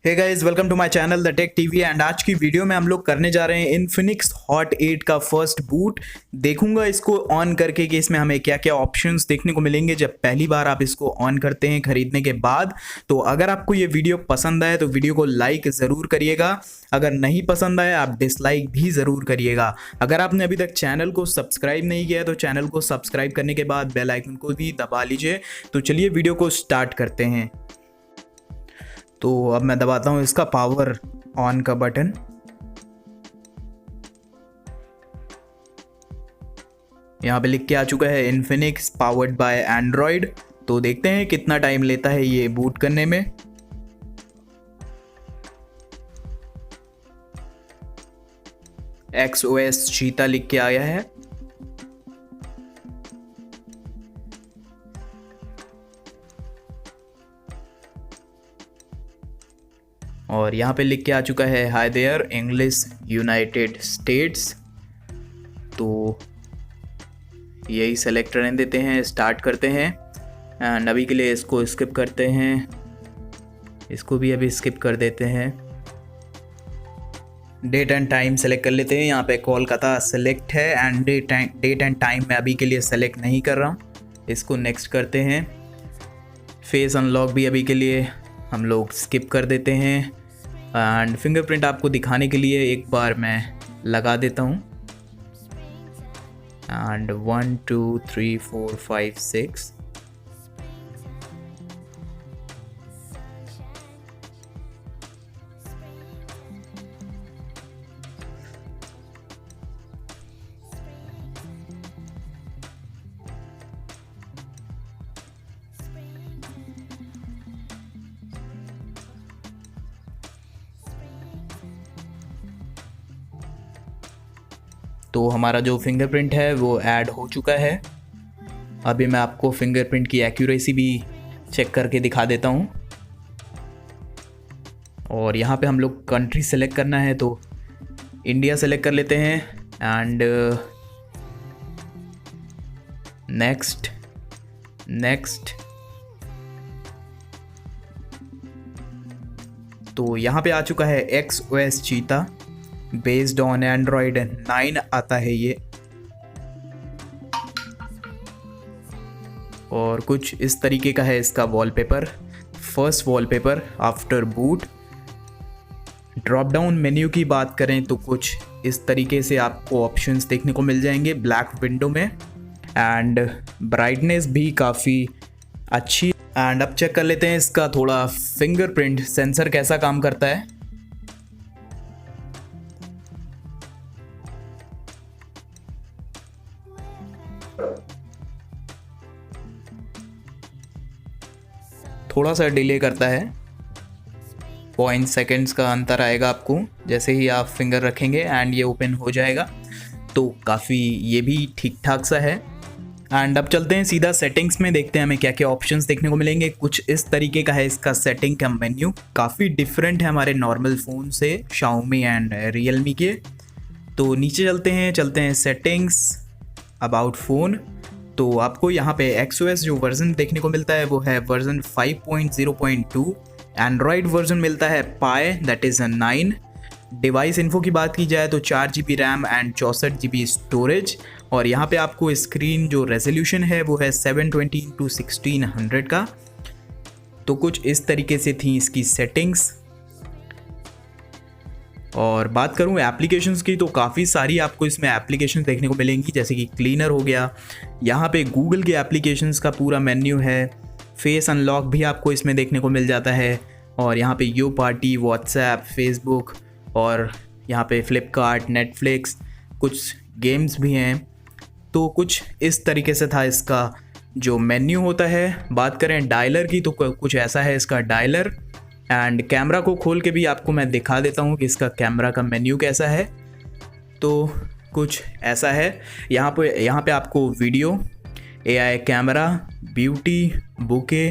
Hey guys, welcome to my channel the tech TV. And आज की video में हम लोग करने जा रहे हैं इन्फिनिक्स हॉट 8 का फर्स्ट बूट। देखूंगा इसको ऑन करके कि इसमें हमें क्या क्या ऑप्शंस देखने को मिलेंगे जब पहली बार आप इसको ऑन करते हैं खरीदने के बाद। तो अगर आपको ये वीडियो पसंद आए तो वीडियो को लाइक ज़रूर करिएगा, अगर नहीं पसंद आए आप डिसलाइक भी ज़रूर करिएगा। अगर आपने अभी तक चैनल को सब्सक्राइब नहीं किया तो चैनल को सब्सक्राइब करने के बाद बेल आइकन को भी दबा लीजिए। तो चलिए वीडियो को स्टार्ट करते हैं। तो अब मैं दबाता हूँ इसका पावर ऑन का बटन। यहाँ पे लिख के आ चुका है इन्फिनिक्स पावर्ड बाय एंड्रॉयड। तो देखते हैं कितना टाइम लेता है ये बूट करने में। XOS चीता लिख के आया है। और यहाँ पे लिख के आ चुका है hi there English United States. तो यही सेलेक्ट रहने देते हैं, स्टार्ट करते हैं। एंड अभी के लिए इसको स्किप करते हैं, इसको भी अभी स्किप कर देते हैं। डेट एंड टाइम सेलेक्ट कर लेते हैं। यहाँ पे कोलकाता सेलेक्ट है एंड डेट एंड टाइम मैं अभी के लिए सेलेक्ट नहीं कर रहा हूँ, इसको नेक्स्ट करते हैं। फेस अनलॉक भी अभी के लिए हम लोग स्किप कर देते हैं। एंड फिंगरप्रिंट आपको दिखाने के लिए एक बार मैं लगा देता हूँ। एंड 1 2 3 4 5 6 तो हमारा जो फिंगरप्रिंट है वो ऐड हो चुका है। अभी मैं आपको फिंगरप्रिंट की एक्यूरेसी भी चेक करके दिखा देता हूँ। और यहाँ पे हम लोग कंट्री सेलेक्ट करना है तो इंडिया सेलेक्ट कर लेते हैं। And next next. तो यहाँ पे आ चुका है XOS चीता, बेस्ड ऑन एंड्रॉयड 9 आता है ये। और कुछ इस तरीके का है इसका wallpaper, first wallpaper after boot. Drop down menu की बात करें तो कुछ इस तरीके से आपको ऑप्शंस देखने को मिल जाएंगे ब्लैक विंडो में। एंड ब्राइटनेस भी काफ़ी अच्छी। एंड अब चेक कर लेते हैं इसका थोड़ा फिंगरप्रिंट सेंसर कैसा काम करता है। थोड़ा सा डिले करता है, 0.5 सेकेंड्स का अंतर आएगा आपको जैसे ही आप फिंगर रखेंगे एंड ये ओपन हो जाएगा। तो काफ़ी ये भी ठीक ठाक सा है। एंड अब चलते हैं सीधा सेटिंग्स में, देखते हैं हमें क्या क्या ऑप्शंस देखने को मिलेंगे। कुछ इस तरीके का है इसका सेटिंग का मेन्यू, काफ़ी डिफरेंट है हमारे नॉर्मल फ़ोन से, Xiaomi एंड Realme के। तो नीचे चलते हैं सेटिंग्स, अबाउट फ़ोन। तो आपको यहाँ पे XOS जो वर्जन देखने को मिलता है वो है वर्जन 5.0.2। एंड्रॉयड वर्जन मिलता है पाई, दैट इज़ 9। डिवाइस इन्फो की बात की जाए तो 4 GB RAM and 64 GB storage. और यहाँ पे आपको स्क्रीन जो रेजोल्यूशन है वो है 720x1600 का। तो कुछ इस तरीके से थी इसकी सेटिंग्स। और बात करूँ एप्लीकेशंस की तो काफ़ी सारी आपको इसमें एप्लीकेशंस देखने को मिलेंगी, जैसे कि क्लीनर हो गया। यहाँ पे गूगल के एप्लीकेशंस का पूरा मेन्यू है। फेस अनलॉक भी आपको इसमें देखने को मिल जाता है। और यहाँ पे यो पार्टी, व्हाट्सएप, फेसबुक और यहाँ पे फ्लिपकार्ट, नेटफ्लिक्स, कुछ गेम्स भी हैं। तो कुछ इस तरीके से था इसका जो मेन्यू होता है। बात करें डायलर की तो कुछ ऐसा है इसका डायलर। एंड कैमरा को खोल के भी आपको मैं दिखा देता हूँ कि इसका कैमरा का मेन्यू कैसा है। तो कुछ ऐसा है। यहाँ पे आपको video, AI camera, beauty, bouquet,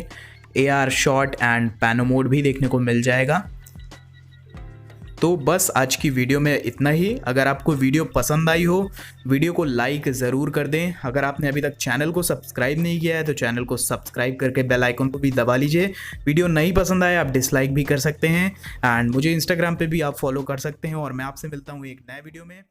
AR shot and pano mode भी देखने को मिल जाएगा। तो बस आज की वीडियो में इतना ही। अगर आपको वीडियो पसंद आई हो, वीडियो को लाइक ज़रूर कर दें। अगर आपने अभी तक चैनल को सब्सक्राइब नहीं किया है तो चैनल को सब्सक्राइब करके बेल आइकन को भी दबा लीजिए। वीडियो नहीं पसंद आए आप डिसलाइक भी कर सकते हैं, एंड मुझे इंस्टाग्राम पे भी आप फॉलो कर सकते हैं। और मैं आपसे मिलता हूँ एक नए वीडियो में।